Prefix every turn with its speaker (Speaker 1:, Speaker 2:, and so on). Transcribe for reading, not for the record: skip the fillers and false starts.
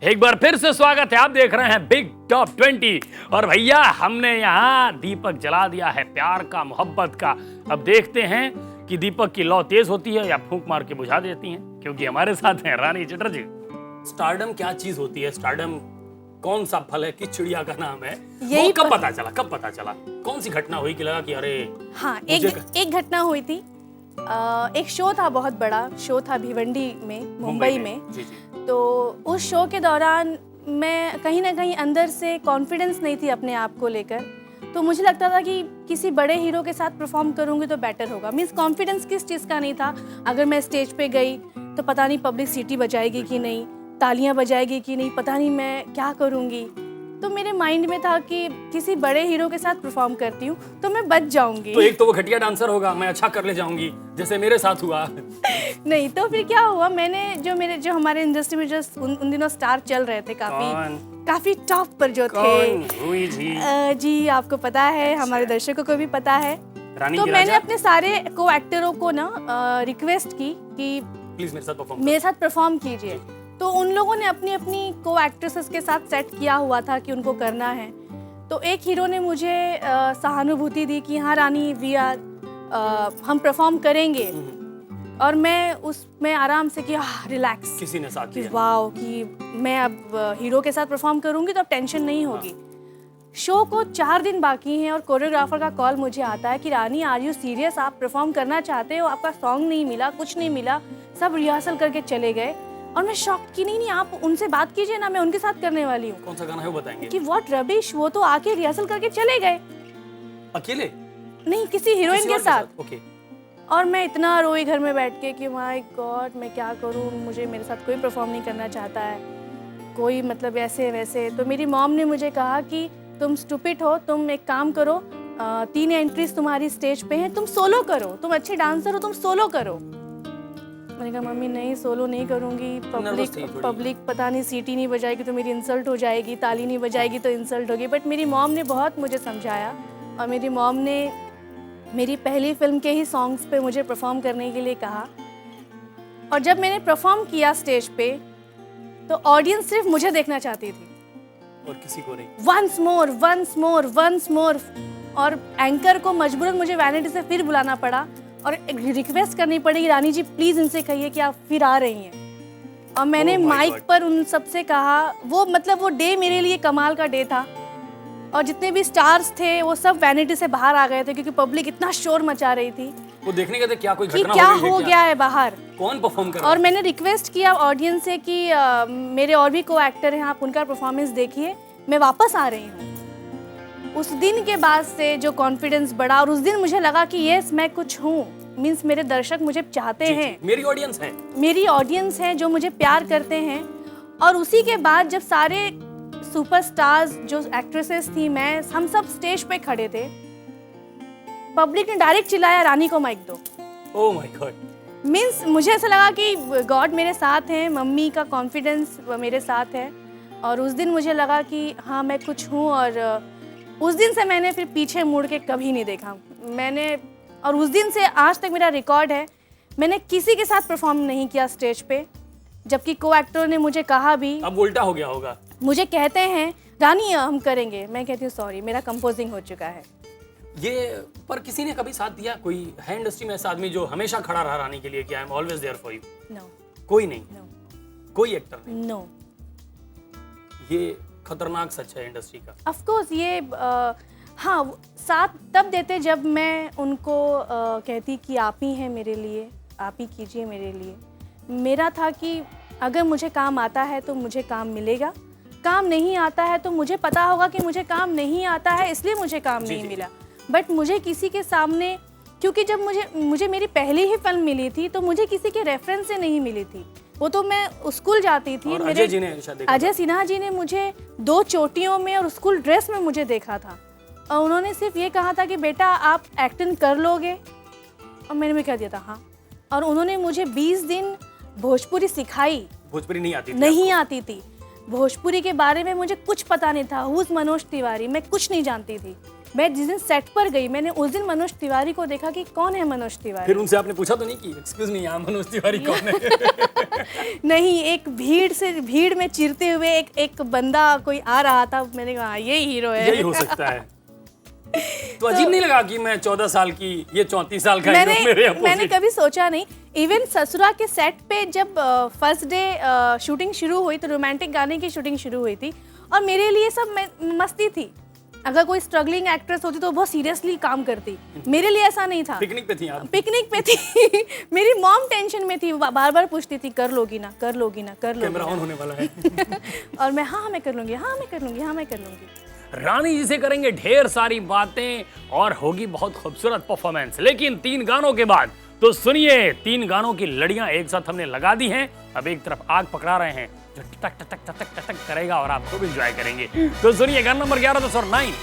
Speaker 1: एक बार फिर से स्वागत है। आप देख रहे हैं बिग टॉप 20 और भैया हमने यहाँ दीपक जला दिया है प्यार का, मोहब्बत का। अब देखते हैं कि दीपक की लौ तेज होती है या फूंक मार के बुझा देती हैं, क्योंकि हमारे साथ हैं रानी चटर्जी। स्टारडम क्या चीज होती है? स्टारडम कौन सा फल है? किस चिड़िया का नाम है? वो कब पता चला? कौन सी घटना हुई कि लगा कि अरे?
Speaker 2: हाँ, एक घटना हुई थी। एक शो था, बहुत बड़ा शो था भिवंडी में, मुंबई में।
Speaker 1: जी जी।
Speaker 2: तो उस शो के दौरान मैं कहीं ना कहीं अंदर से कॉन्फिडेंस नहीं थी अपने आप को लेकर। तो मुझे लगता था कि किसी बड़े हीरो के साथ परफॉर्म करूंगी तो बेटर होगा। मीन्स कॉन्फिडेंस किस चीज़ का नहीं था। अगर मैं स्टेज पे गई तो पता नहीं पब्लिक सीटी बजाएगी कि नहीं, तालियां बजाएगी कि नहीं, पता नहीं मैं क्या करूंगी। तो मेरे माइंड में था कि किसी बड़े हीरो के साथ परफॉर्म करती हूँ तो मैं बच जाऊंगी।
Speaker 1: तो एक तो वो घटिया डांसर होगा, मैं अच्छा कर ले जाऊंगी, जैसे मेरे साथ हुआ।
Speaker 2: नहीं, तो फिर क्या हुआ, मैंने जो हमारे इंडस्ट्री में जो उन दिनों स्टार चल रहे थे, काफी टॉप पर जो थे जी, आपको पता है, हमारे दर्शकों को भी पता है। तो मैंने अपने सारे को एक्टरों को ना रिक्वेस्ट की कि
Speaker 1: प्लीज
Speaker 2: मेरे साथ परफॉर्म कीजिए। तो उन लोगों ने अपनी अपनी को एक्ट्रेसेस के साथ सेट किया हुआ था कि उनको करना है। तो एक हीरो ने मुझे सहानुभूति दी कि हाँ रानी, हम परफॉर्म करेंगे। और मैं उसमें आराम से कि रिलैक्स,
Speaker 1: किसी ने साथ दिया,
Speaker 2: वाओ, कि मैं अब हीरो के साथ परफॉर्म करूंगी तो अब टेंशन नहीं होगी। शो को 4 दिन बाकी हैं और कोरियोग्राफर का कॉल मुझे आता है कि रानी, आर यू सीरियस? आप परफॉर्म करना चाहते हो? आपका सॉन्ग नहीं मिला, कुछ नहीं मिला, सब रिहर्सल करके चले गए। और मैं शॉक की, नहीं आप उनसे बात कीजिए ना, मैं उनके साथ करने वाली हूँ।
Speaker 1: कौन सा गाना है वो बताएंगे? कि
Speaker 2: व्हाट रबिश, वो तो आके रिहर्सल करके चले गए।
Speaker 1: अकेले?
Speaker 2: नहीं, किसी हीरोइन के साथ।
Speaker 1: ओके।
Speaker 2: और मैं इतना रोई घर में बैठ के कि माय गॉड, मैं क्या करूँ, मेरे साथ कोई परफॉर्म नहीं करना चाहता है, कोई मतलब ऐसे वैसे। तो मेरी मॉम ने मुझे कहा कि तुम स्टूपिड हो, तुम एक काम करो, 3 एंट्रीज तुम्हारी स्टेज पे हैं, तुम सोलो करो, तुम अच्छी डांसर हो, तुम सोलो करो। मैंने कहा मम्मी नहीं, सोलो नहीं करूँगी, पब्लिक पता नहीं सीटी नहीं बजाएगी तो मेरी इंसल्ट हो जाएगी, ताली नहीं बजाएगी तो इंसल्ट होगी। बट मेरी मॉम ने बहुत मुझे समझाया और मेरी मॉम ने मेरी पहली फिल्म के ही सॉन्ग्स पे मुझे परफॉर्म करने के लिए कहा। और जब मैंने परफॉर्म किया स्टेज पे तो ऑडियंस सिर्फ मुझे देखना चाहती थी
Speaker 1: और किसी को नहीं।
Speaker 2: Once more. और एंकर को मजबूरन मुझे वैनिटी से फिर बुलाना पड़ा और रिक्वेस्ट करनी पड़ी, रानी जी प्लीज इनसे कहिए कि आप फिर आ रही हैं। और मैंने माइक पर उन सबसे कहा, वो डे मेरे लिए कमाल का डे था। और जितने भी स्टार्स थे वो सब वैनिटी से बाहर आ गए थे क्योंकि पब्लिक इतना शोर मचा रही थी।
Speaker 1: वो देखने गए थे क्या कोई घटना
Speaker 2: हो गया है बाहर,
Speaker 1: कौन परफॉर्म कर रहा है।
Speaker 2: और मैंने रिक्वेस्ट किया ऑडियंस से कि मेरे और भी को एक्टर हैं, आप उनका परफॉर्मेंस देखिए, मैं वापस आ रही हूँ। उस दिन के बाद से जो कॉन्फिडेंस बढ़ा और उस दिन मुझे लगा कि यस मैं कुछ हूँ। मीन्स मेरे दर्शक मुझे चाहते हैं,
Speaker 1: मेरी
Speaker 2: ऑडियंस है जो मुझे प्यार करते हैं। और उसी के बाद जब सारे सुपरस्टार्स जो एक्ट्रेसेस थी, हम सब स्टेज पे खड़े थे, पब्लिक ने डायरेक्ट चिल्लाया रानी को माइक दो।
Speaker 1: Oh my God.
Speaker 2: मीन्स मुझे ऐसा लगा कि गॉड मेरे साथ है, मम्मी का कॉन्फिडेंस मेरे साथ है। और उस दिन मुझे लगा कि हाँ मैं कुछ हूँ। और उस दिन से मैंने फिर पीछे मुड़ के कभी नहीं देखा और उस दिन से आज तक मेरा रिकॉर्ड है, मैंने किसी के साथ परफॉर्म नहीं किया स्टेज पे, जबकि को एक्टर ने मुझे कहा भी।
Speaker 1: अब उल्टा हो गया होगा।
Speaker 2: मुझे कहते हैं रानी हम करेंगे, मैं कहती हूँ सॉरी, मेरा कंपोजिंग हो चुका है।
Speaker 1: ये पर किसी ने कभी साथ दिया? कोई है इंडस्ट्री में ऐसा आदमी जो हमेशा खड़ा रहा रानी के लिए कि I am always there for you?
Speaker 2: No,
Speaker 1: कोई नहीं।
Speaker 2: नो,
Speaker 1: कोई एक्टर नहीं।
Speaker 2: नो।
Speaker 1: ये खतरनाक सच है इंडस्ट्री का।
Speaker 2: ऑफ कोर्स ये हाँ, साथ तब देते जब मैं उनको कहती कि आप ही हैं मेरे लिए, आप ही कीजिए मेरे लिए। मेरा था कि अगर मुझे काम आता है तो मुझे काम मिलेगा, काम नहीं आता है तो मुझे पता होगा कि मुझे काम नहीं आता है इसलिए मुझे काम नहीं मिला। बट मुझे किसी के सामने, क्योंकि जब मुझे मेरी पहली ही फिल्म मिली थी तो मुझे किसी के रेफरेंस से नहीं मिली थी। वो तो मैं स्कूल जाती थी, अजय सिन्हा जी ने मुझे 2 चोटियों में और स्कूल ड्रेस में मुझे देखा था और उन्होंने सिर्फ ये कहा था कि बेटा आप एक्टिंग कर लोगे, और मैंने भी कह दिया था हाँ। और उन्होंने मुझे 20 दिन भोजपुरी सिखाई।
Speaker 1: भोजपुरी नहीं आती थी। भोजपुरी के बारे में मुझे कुछ पता नहीं था। हुज मनोज तिवारी, मैं कुछ नहीं जानती थी।
Speaker 2: मैं जिस दिन सेट पर गई, मैंने उस दिन मनोज तिवारी को देखा कि कौन है मनोज तिवारी।
Speaker 1: फिर उनसे आपने पूछा तो नहीं कि एक्सक्यूज मी, यहाँ मनोज तिवारी कौन है?
Speaker 2: नहीं, एक भीड़ में चिरते हुए एक बंदा कोई आ रहा था, मैंने कहा ये हीरो है।
Speaker 1: यही हो सकता है। तो अजीब नहीं लगा कि मैं 14 साल की, ये 34 साल का है जो मेरे opposite?
Speaker 2: मैंने कभी सोचा नहीं। इवन ससुरा के सेट पे जब फर्स्ट डे शूटिंग शुरू हुई तो रोमांटिक गाने की शूटिंग शुरू हुई थी और मेरे लिए सब मस्ती थी। अगर कोई स्ट्रगलिंग एक्ट्रेस होती तो बहुत सीरियसली काम करती, मेरे लिए ऐसा नहीं था।
Speaker 1: पिकनिक पे थी आप?
Speaker 2: पिकनिक पे थी। मेरी मॉम टेंशन में थी, बार बार पूछती थी कर लोगी ना, कर लोगी ना, कर लोगी
Speaker 1: कैमरा ऑन होने वाला है।
Speaker 2: और मैं हाँ मैं कर लूंगी, हाँ मैं कर लूंगी, हाँ मैं कर लूंगी।
Speaker 1: रानी जी से करेंगे ढेर सारी बातें और होगी बहुत खूबसूरत परफॉर्मेंस, लेकिन 3 गानों के बाद तो सुनिए, 3 गानों की लड़ियां एक साथ हमने लगा दी हैं। अब एक तरफ आग पकड़ा रहे हैं जो टक टक टक टक टक टक करेगा और आप खूब एंजॉय करेंगे। तो सुनिए गाना नंबर 11 तो 9